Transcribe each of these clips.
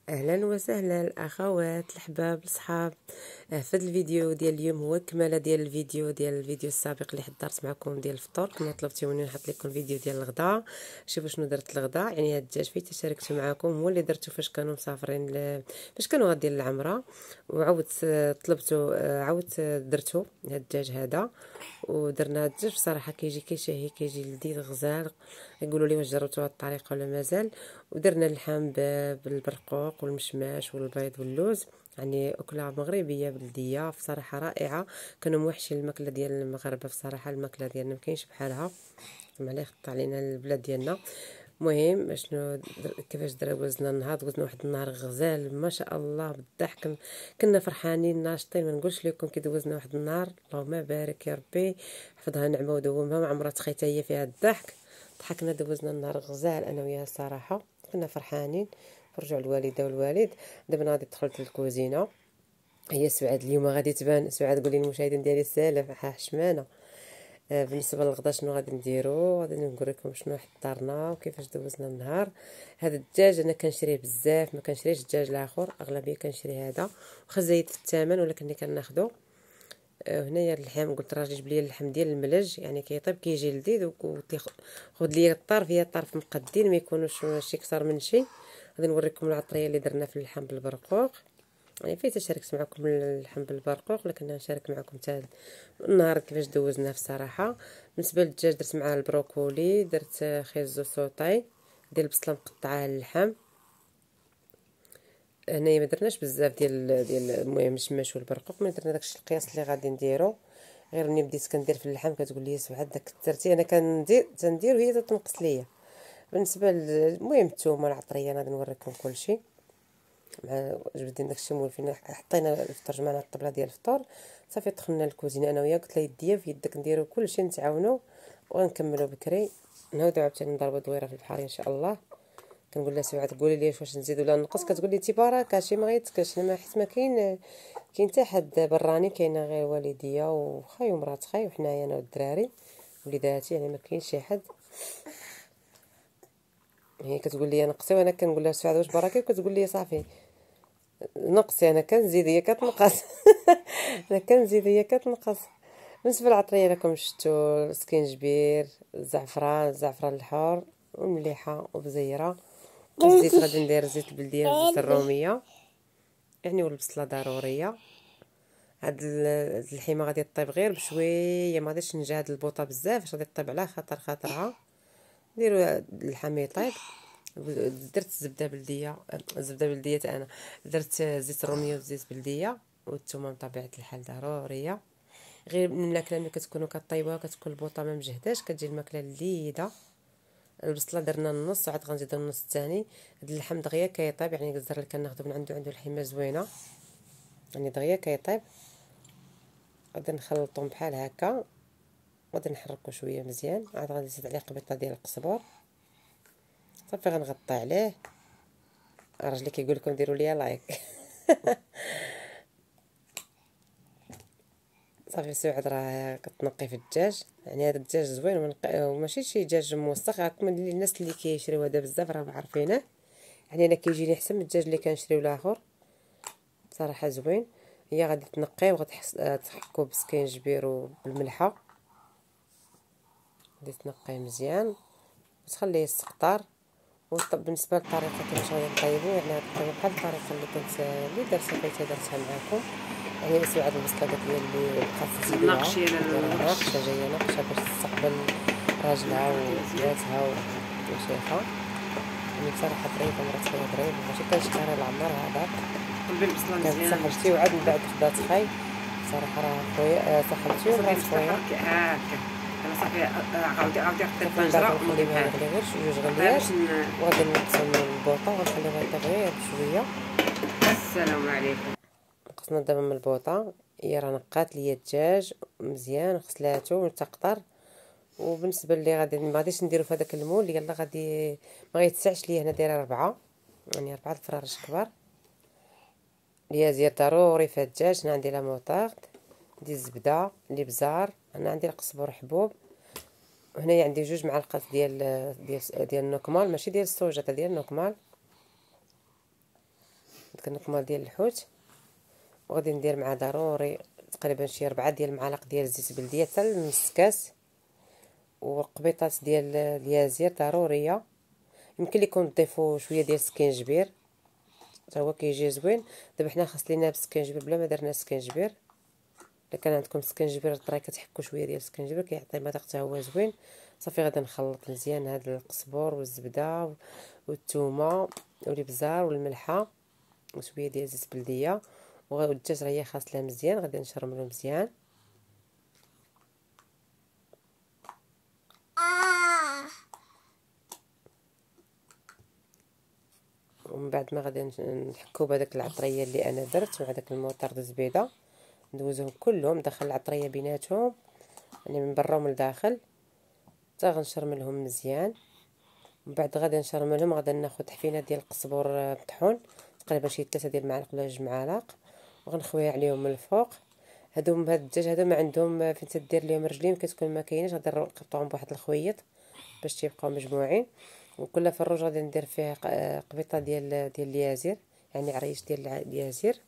اهلا وسهلا الاخوات الحباب الصحاب. في هذا الفيديو ديال اليوم هو كماله ديال الفيديو السابق اللي حضرت معكم ديال الفطور. كما طلبتوا مني نحط لكم فيديو ديال الغداء. شوفوا شنو درت الغداء، يعني هاد الدجاج فيه تشاركت معكم هو اللي درته فاش كانوا مسافرين فاش كانوا غاديين للعمره، وعاودت طلبته عاودت درته هاد الدجاج هذا. ودرنا هاد الدجاج بصراحه كيجي كيشهي، كيجي لذيذ غزال. يقولوا لي واش جربتوا هاد الطريقه ولا مازال. ودرنا اللحم بالبرقوق والمشماش والبيض واللوز، يعني أكلة مغربية بلدية بصراحة رائعة. كانوا موحشين الماكلة ديال المغاربة، بصراحة الماكلة ديالنا مكاينش بحالها، معليه خط علينا البلاد ديالنا. المهم شنو كيفاش وزنا النهار، وزنا واحد النهار غزال ما شاء الله بالضحك. كنا فرحانين ناشطين، ما نقولش لكم كي دوزنا واحد النهار اللهم بارك يا ربي حفظها نعمه ودومها، ما عمرها تخيتها هي فيها الضحك. ضحكنا دوزنا النهار غزال انا وياها الصراحه، كنا فرحانين. فرجعوا الوالده والوالد. دابا انا غادي دخلت للكوزينه. هي سعاد اليوم غادي تبان. سعاد قولي للمشاهدين ديالي السلام حشمانه. بالنسبه للغدا شنو غادي نديرو، غادي نقول لكم شنو حضرنا وكيفاش دوزنا النهار. هذا الدجاج انا كنشريه بزاف، ما كنشريش الدجاج الاخر، اغلبيه كنشري هذا واخا زايد في الثمن ولكن كناخذو. هنايا اللحم، قلت راجل جيب لي اللحم ديال الملج، يعني كيطيب كيجي لذيذ. خذ لي الطرف، هي طرف مقدين ما يكونوش شي كثر من شي. غادي نوريكم العطريه اللي درنا في اللحم بالبرقوق، يعني فايته شاركت معكم اللحم بالبرقوق، لكن نشارك معكم حتى النهار كيفاش دوزناه في الصراحه. بالنسبه للدجاج درت معاه البروكولي، درت خيزو سوطاي ديال البصله مقطعه اللحم. هنايا ما درناش بزاف ديال المهم الشماش والبرقوق، ما درنا داكشي القياس اللي غادي نديرو. غير ملي بديت كندير في اللحم كتقول لي سعاد داك الترتي، انا تندير وهي تنقص ليا. بالنسبه المهم الثومه العطريه انا غادي نوريكم كلشي مع جبدين داكشي مولفين. حطينا الفطور، جمعنا الطبله ديال الفطور صافي دخلنا للكوزينه انا وياه. قلت لها يديا في يدك نديرو كلشي نتعاونوا وغنكملوا بكري. نعاودو عاوتاني نضربوا دويره في البحر ان شاء الله. كنقول لها سعاد قولي لي واش نزيد ولا نقص، كتقول لي تبارك هادشي ما غيتكش. انا حيت ما كاين حتى حد براني، كاينه غير والديا وخاي ومرات خاي وحنايا انا والدراري وليداتي، يعني ما كاينش شي حد. هي كتقول لي نقصي وانا كنقول لها سعاد واش براكي، كتقول لي صافي نقصي، انا كنزيد هي كتنقص. انا كنزيد هي كتنقص. بالنسبه للعطريه راكم شفتوا السكينجبير، الزعفران الحار ومليحه وبزيره. الزيت غادي ندير زيت البلديه والزيت الروميه يعني، والبصله ضروريه. هاد اللحيمه غادي طيب غير بشويه، ما غاديش نجهد البوطه بزاف باش غادي طيب على خاطرها. نديروا اللحم يطيب. درت الزبده بلديه، الزبده بلديه انا درت زيت روميه وزيت بلديه والثومه بطبيعه الحال ضروريه. غير من الماكله ملي كتكونوا كطيبوها كتكون البوطه ما مجهداش، كتجي الماكله لذيذه. البصله درنا النص وعاد غنزيدو النص الثاني. هاد اللحم دغيا كيطيب، يعني الزر اللي كناخذو من عنده الحمه زوينه، يعني دغيا كيطيب. غادي نخلطهم بحال هكا، غادي نحركو شويه مزيان، عاد غادي نزيد عليه قبيطه ديال القزبر صافي غنغطي عليه. راجلي كيقول لكم ديروا ليا لايك. صافي سعاد راه كتنقي في الدجاج، يعني هذا الدجاج زوين وماشي شي دجاج موسخ. راكم الناس اللي كيشريو هذا بزاف راه عارفينه، يعني انا كيجيني احسن من الدجاج اللي كنشريو الاخر بصراحه زوين. هي غادي تنقي تحكو بسكينجبير وبالملحه، غادي تنقيه مزيان وتخليه يسقطر. بالنسبه للطريقه كيفاش غادي نطيبو، يعني غادي بحال الطريقه اللي درتها معكم. يعني سعاد البصله داك اللي بقات تزيدوها ناقشه جايه ناقشه باش تستقبل راجلها وبناتها وشيخها. يعني بصراحه ظريفه مرات خويا ظريفه، ماشي كنشكرها العمر هذاك كانت صاحبتي وعاد من بعد خدات خاي. صراحه راه خويا صاحبتي ومرات خويا انا صافي عاودي حطيت الطنجره ونخليوها يغلي غير جوج غليات، وغادي نقصو من البوطه ونخليوها يطيب غير بشويه. السلام عليكم. نقصنا دابا من البوطه، هي راه نقات ليا الدجاج مزيان غسلاتو وتقطر. وبالنسبه اللي ما غاديش نديرو في هذاك المول، يلا غادي ما غيتسعش ليا. هنا دايره 4، يعني 4 الفرارج كبار. ليا زيت ضروري في الدجاج. انا عندي لا موطارد، عندي الزبده، الابزار، انا عندي القزبر حبوب. هنايا عندي 2 معالق ديال النكمال، ماشي ديال السوجه، ديال النكمال. الكنكمال ديال الحوت، وغادي ندير مع ضروري تقريبا شي 4 ديال المعالق ديال الزيت بلديه حتى لنص كاس، وقبيطات ديال اليازير ضروريه. يمكن لكم تضيفوا شويه ديال السكينجبير حتى هو كيجي زوين. دابا حنا خاص لينا بالسكينجبير بلا ما درنا سكينجبير. الا كان عندكم سكينجبير طري كتحكوا شويه ديال السكينجبير كيعطي مذاق حتى هو زوين. صافي غادي نخلط مزيان هاد القزبر والزبده والثومه والابزار والملحه وشويه ديال زيت بلديه، والدجاج راه هي خاص لها مزيان. غادي نشرملو مزيان ومن بعد ما غادي نحكو بهذاك العطريه اللي انا درت مع داك الموطرد الزبيده، ندوزهم كلهم داخل العطريه بيناتهم يعني من برا ومن الداخل حتى غنشرملهم مزيان. من بعد غادي نشرملهم، غادي ناخذ حفينه ديال القزبر مطحون تقريبا شي 3 ديال المعالق ولا 2 معالق، وغنخويها عليهم من الفوق. هاد الدجاج هادو ما عندهم فين تدير لهم رجلين كتكون ما كايناش، غادي نقطعهم بواحد الخويط باش تيبقاو مجموعين. وكل فروج غادي ندير فيه قبيطه ديال اليازير، يعني عريش ديال اليازير،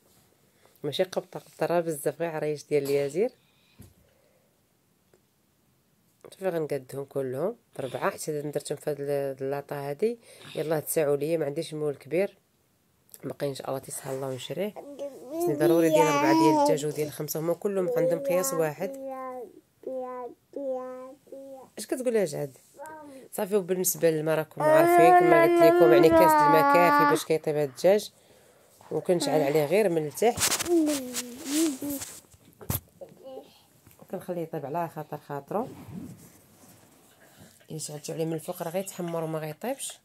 ماشي قبطه بزاف، غير عريش ديال اليازير. صافي غنقادهم كلهم بربعه حتى درتهم في هاد اللاطه هادي. يلاه تساعوا ليا، ما عنديش مول كبير باقي ان شاء الله تيسهل الله ونشريه. خصني ضروري ديال 4 ديال الدجاج وديال 5، هما كلهم عندهم قياس واحد. اش كتقول يا جهاد؟ صافي. وبالنسبه للماء راكم عارفين كما قلت لكم، يعني كاس الماء كافي باش كيطيب هاد الدجاج، وكنشعل عليه غير من التحت وكنخليه يطيب على خاطرو. الا شعلتو عليه من الفوق راه غيتحمر وما غيطيبش.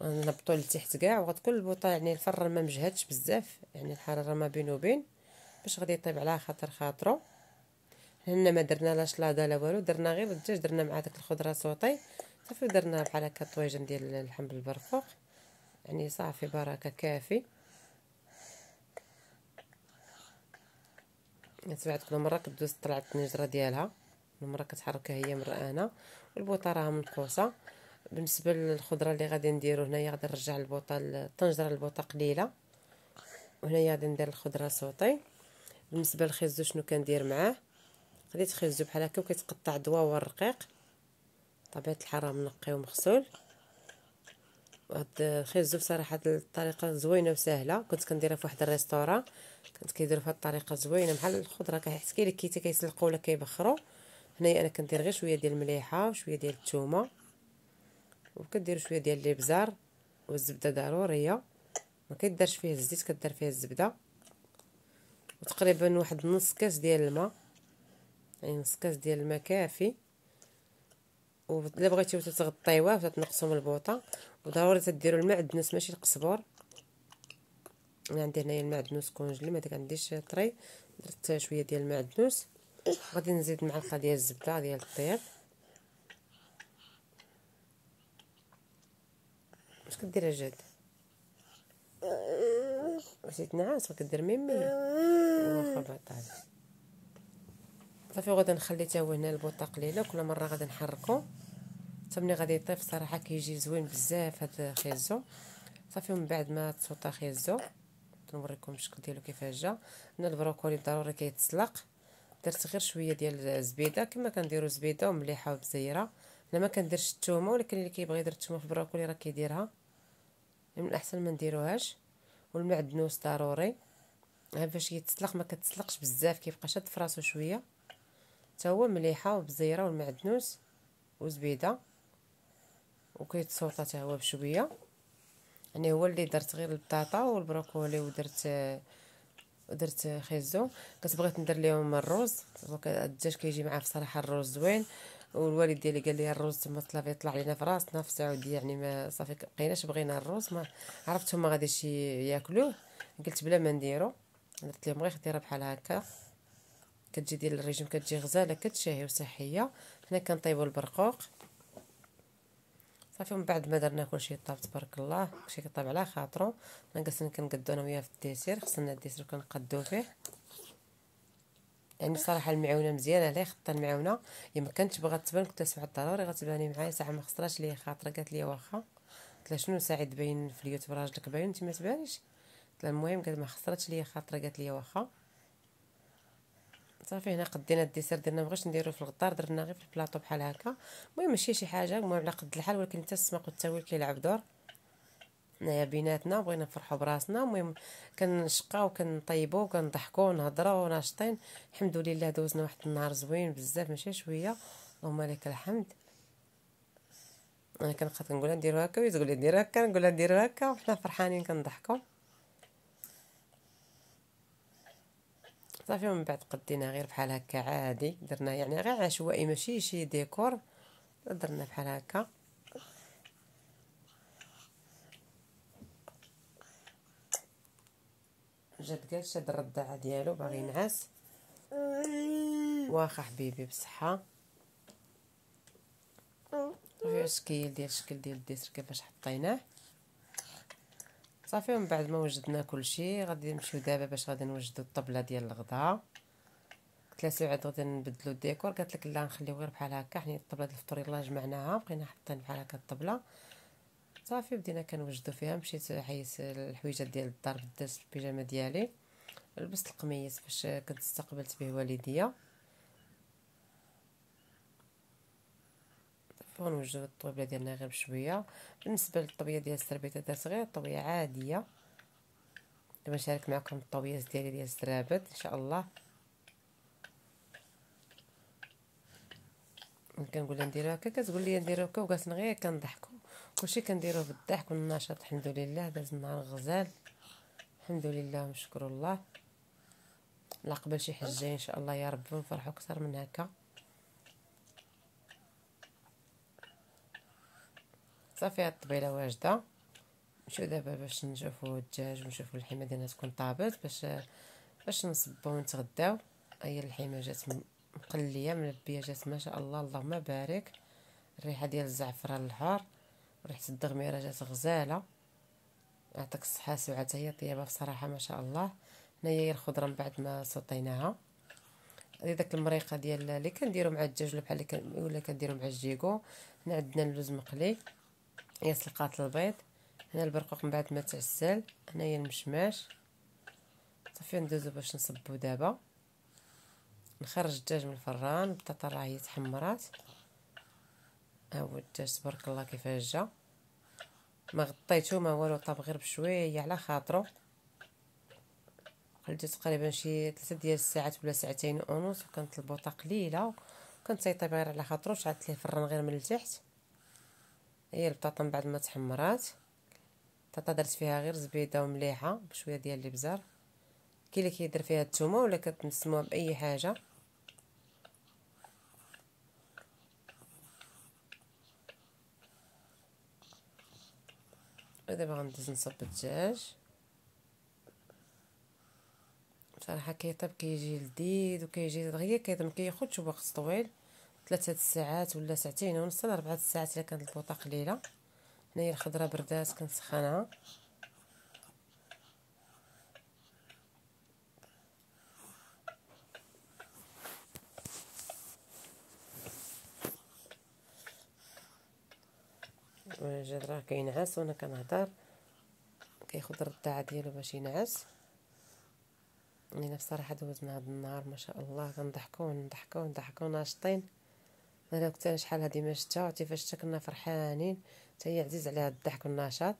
نهبطو لتحت كاع، وغتكون البوطه يعني الفران ما مجهدش بزاف، يعني الحراره ما بين وبين باش غادي يطيب على خاطرو. هنا ما درنا لا شلاضه لا والو، درنا غير الدجاج، درنا مع داك الخضره سوطي صافي، ودرنا بحال هكا طويجن ديال اللحم بالبرقوق، يعني صافي بركه كافي. تبعت كل مره كدوز طلعت النجره ديالها، كل مره كتحركها هي مرانه، والبوطه راها منقوصه. بالنسبه للخضره اللي غادي نديرو هنايا، غادي نرجع البوطه الطنجره البوطه قليله، وهنايا غادي ندير الخضره سوطي. بالنسبه للخيزو شنو كندير معاه؟ خديت خيزو بحال هكا وكيتقطع دواور رقيق، طبيعه الحال راه منقي ومغسول. وهاد الخيزو بصراحه الطريقه زوينه وسهله، كنت كنديرها في واحد الريستوران، كنت كيديروا بهاد الطريقه زوينه بحال الخضره كيحس لك كي كيسلقوا ولا كيبخروا. هنايا انا كندير غير شويه ديال المليحه وشويه ديال الثومه، وكديروا شويه ديال الابزار والزبده ضروريه، ما كيدارش فيه الزيت، كدار فيه الزبده، وتقريبا واحد نص كاس ديال الماء، يعني نص كاس ديال الماء كافي. ولا بغيتيو تغطيوه وتنقصوا من البوطه، وضروري تديروا المعدنوس ماشي القزبر. انا عندي هنايا المعدنوس كونجلي، ما عنديش طري، درت شويه ديال المعدنوس. غادي نزيد معلقه ديال الزبده ديال الطياب. اش كدير يا جاد؟ واش تنعس وكدير ميمي واخا بطال. صافي غادي نخلي حتى هو هنا البوطه قليله، كل مره غادي نحركو حتى ملي غادي يطيب. صراحه كيجي زوين بزاف هذا الخيزو. صافي من بعد ما تصوطا خيزو نوريكم الشكل ديالو كيفاش جا. هنا البروكولي ضروري كيتسلق، درت غير شويه ديال الزبيده كما كنديروا زبيده ومليحه وبزيره. انا ما كنديرش الثومه، ولكن اللي كيبغي يدير الثومه في البروكولي راه كيديرها، من الاحسن ما نديروهاش. والمعدنوس ضروري فاش يتسلق، ما كتسلقش بزاف، كيبقى شاد فراسو شويه، حتى هو مليحه وبزيره والمعدنوس وزبيده، وكيتصوطا حتى هو بشويه. يعني هو اللي درت غير البطاطا والبروكولي ودرت خيزو. كتبغيت ندير ليهم الروز، الدجاج كيجي معاه بصراحه الروز زوين. والوالد ديالي قال لي الروز تما طلع يطلع لينا في راسنا في سعوديه، يعني ما صافي بقيناش بغينا الروز، ما عرفتهم ما غاديش ياكلوه. قلت بلا ما نديرو، درت لهم غير خضيره بحال هكا، كتجي ديال الريجيم، كتجي غزاله كتشهي وصحيه. حنا كنطيبوا البرقوق صافي. من بعد ما درنا كلشي طاب تبارك الله، كلشي كيطيب على خاطرو. ناقص كنقادو انا وياه في الديسير، خصنا الديسير كنقادو فيه. يعني بصراحه المعونه مزيانه، عليه خطه المعونه. ما كانتش بغات تبان، كنت سمعت ضروري غتباني معايا ساعه، ما خسراش ليا خاطر، قالت لي واخا. قلت لها شنو ساعي تبين في اليوتيوب راجلك باين انت ما تبانيش؟ المهم قالت ما خسرتش ليا خاطره، قالت لي واخا صافي. هنا قدينا الديسير ديالنا، مبغيتش نديرو في الغدار، درنا غير في البلاطو بحال هكا. المهم ماشي شي حاجه، المهم على قد الحال، ولكن حتى السماق والتاويل كيلعب دور. حنايا بيناتنا بغينا نفرحوا براسنا. المهم كنشقاو كنطيبوا كنضحكوا ونهضروا وناشطين. الحمد لله دوزنا واحد النهار زوين بزاف ماشي شويه، اللهم لك الحمد. انا كنبقى كنقولها نديرو هكا وهي تقول لي نديرو هكا، نقولها نديرو هكا، وحنا فرحانين كنضحكوا صافي. ومن بعد قدينا غير بحال هكا عادي، درنا يعني غير عشوائي ماشي شي ديكور، درنا بحال هكا. جات قال شاد الرضاعه ديالو باغي ينعس، واخا حبيبي بالصحه. صافي الشكل ديال الديسر كيفاش حطيناه صافي. ومن بعد ما وجدنا كلشي غادي نمشيو دابا باش غادي نوجدوا الطبله ديال الغداء. قلت لها سعاد غادي نبدلوا الديكور، قالت لك لا نخليو غير بحال هكا، حنا الطبله ديال الفطور يلاه جمعناها بقينا حاطين بحال هكا الطبله صافي. بدينا كنوجدوا فيها. مشيت حيت الحويجات ديال الدار، بدلت البيجامه ديالي، لبست القميص باش كنت استقبلت به والديا. غنوجدوا الطويبله ديالنا غير بشويه. بالنسبه للطوبيه ديال السربيته درت غير طوبيه عاديه. دابا نشارك معكم الطوبيات ديالي ديال السرابت ان شاء الله. كنقول لها نديرو هكا، كتقول لي نديرو هكا، وقالت غير كنضحكوا كلشي كنديروه بالضحك والنشاط. الحمد لله داز النهار غزال الحمد لله ونشكر الله. لا قبل شي حجه ان شاء الله يا رب ونفرحوا اكثر من هكا صافي. هاد الطبيله واجده. نمشيو دابا باش نشوفوا الدجاج ونشوفوا اللحمه ديالنا تكون طابت باش نصبوا ونتغداو. هي اللحمه جات مقليه ملبيه، جات ما شاء الله اللهم بارك. الريحه ديال الزعفران الحار وريحه الدغميره جات غزاله. يعطيك الصحه سعاد، هي طيبه بصراحه ما شاء الله. هنايا الخضره من بعد ما صوطيناها. هذه داك المريقه ديال اللي كنديروا مع الدجاج ولا بحال ولا كنديروا مع الجيكو. هنا عندنا اللوز مقلي، هي سلقات البيض، هنا البرقوق من بعد ما تعسل، هنايا المشماش صافي. ندوزو باش نصبو دابا. نخرج الدجاج من الفران، البطاطا راه هي تحمرات. ها هو الدجاج تبارك الله كيفاش جا، ما غطيتو ما والو، طاب غير بشويه على خاطرو. خليته تقريبا شي 3 ديال الساعات ولا ساعتين ونص، وكانت البوطه قليله وكنت تيطيب غير على خاطرو. شعلت ليه الفران غير من التحت. هي البطاطا من بعد ما تحمرات، البطاطا درت فيها غير زبيده ومليحه بشويه ديال الابزار. كاين اللي كيدير فيها الثومه ولا كتنسموها باي حاجه. ودابا غندوز نصب الدجاج. بصراحه كيطيب كيجي لذيذ وكيجي دغيا كيطيب، ما كياخذش وقت طويل، 3 ساعات ولا ساعتين ونص ل 4 ساعات الا كانت البوطه قليله. هنايا الخضره بردات كنسخنها. جات راه كينعس وانا كنهضر، كياخذ الرضاعه ديالو باش ينعس. انا بصراحه دوزنا هذا النهار ما شاء الله كنضحكوا ناشطين. انا كنت شحال هادي ما شتا، عرفتي فاش شتا كنا فرحانين، حتى هي عزيز عليها الضحك والنشاط.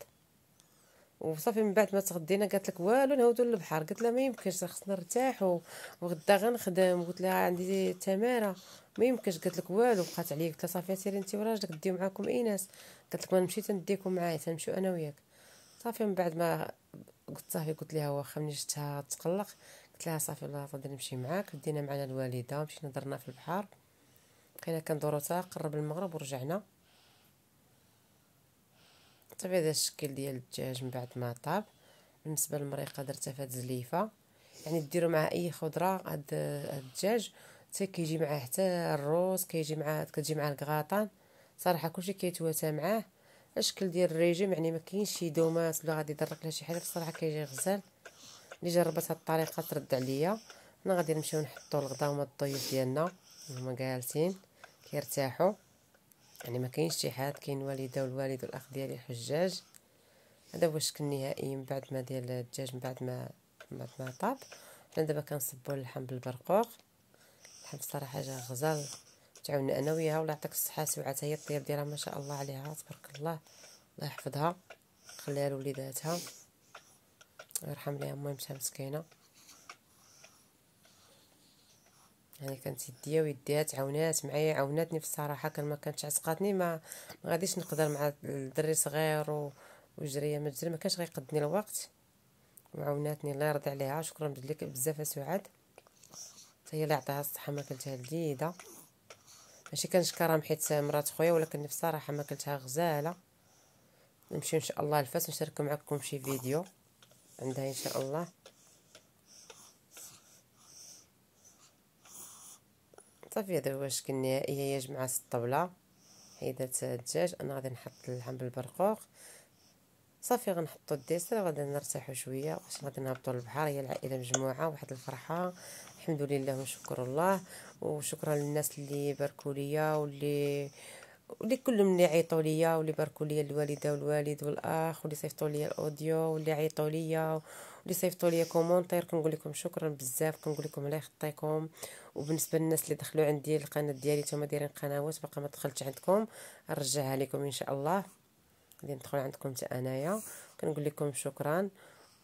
وصافي من بعد ما تغدينا قالت لك والو نهودو للبحر. قلت لها ما يمكنش، خصنا نرتاح وغدا غنخدم. قلت لها عندي تماره ما يمكنش. قالت لك والو بقات عليا. قلت لها صافي سيري انت وراجلك ديو معاكم ايناس. قالت لك ما نمشي تنديكم معايا، تنمشيو انا وياك صافي. من بعد ما قلت لها واخا ملي شفتها تقلق، قلت لها صافي الله غادي نمشي معاك. دينا معنا الوالده ومشينا درنا في البحر، بقينا كندورو حتى قرب المغرب ورجعنا صافي. هذا الشكل ديال الدجاج من بعد ما طاب. بالنسبه للمريقه درتها فهاد الزليفه، يعني ديروا معها اي خضره. هاد الدجاج حتى كيجي معاه حتى الروز، كتجي معاه الكغاطان. صراحه كلشي كيتواتى معاه. الشكل ديال الريجيم يعني ما كاينش شي دومات ولا غادي يضرك لا شي حاجه، بصراحه كيجي غزال. اللي جربت هاد الطريقه ترد عليا. حنا غادي نمشيو نحطوا الغدا هما الضيوف ديالنا هما جالسين كيرتاحوا، يعني ما كاينش شي حد. كاين الوالده والوالد والاخ ديالي الحجاج. هذا هو الشكل النهائي من بعد ما ديال الدجاج من بعد ما طاب. حنا دابا كنصبوا اللحم بالبرقوق. اللحم الصراحه جا غزال، تعاوننا انا وياها، والله يعطيك الصحه سوعتها، هي الطياب ديالها ما شاء الله عليها تبارك الله، الله يحفظها خليها لوليداتها ويرحم ليها مامتها مسكينه. يعني كانت يديا ويديها تعاونات معايا، عاوناتني في الصراحه، كان ما كانتش عتقاتني ما غاديش نقدر مع الدري صغير وجريه ما تجري، ما كانش غيقدني الوقت، وعاوناتني الله يرضي عليها. شكرا لك بزاف سعاد، هي اللي يعطيها الصحه، ما كلتها لذيذه، ماشي كنشكرها حيت مرات خويا، ولكن بصراحه ما كلتها غزاله. نمشي ان شاء الله الفاس نشارك معكم شي فيديو عندها ان شاء الله. صافي هذا هو الشكل النهائي. يا جماعه الطبله حيدات الدجاج، انا غادي نحط اللحم بالبرقوق، صافي غنحطو الديسر، غادي نرتاحو شويه باش غادي نهبطو للبحر. هي العائله مجموعه، واحد الفرحه، الحمد لله ونشكر الله. وشكرا للناس اللي باركوا ليا واللي كلهم اللي عيطوا ليا واللي باركوا ليا، الوالده والوالد والاخ، واللي صيفطوا ليا الاوديو، واللي عيطوا ليا، واللي صيفطوا ليا كومونتير. كنقول لكم شكرا بزاف، كنقول لكم الله يخطيكم. وبالنسبه للناس اللي دخلوا عندي القناه ديالي نتوما دايرين قنوات باقا ما دخلتش عندكم، نرجعها لكم ان شاء الله، غادي ندخل عندكم حتى انايا. كنقول لكم شكرا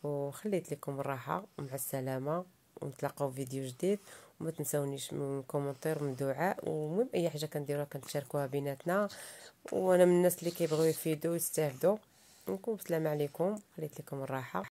وخليت لكم الراحه، ومع السلامه، ونتلاقاو في فيديو جديد. وما تنساونيش من كومنتير من دعاء، ومهم اي حاجه كنديروها كنتشاركوها بيناتنا، وانا من الناس اللي كيبغيو يفيدوا ويستافدوا. نكون بسلام عليكم، خليت لكم الراحه.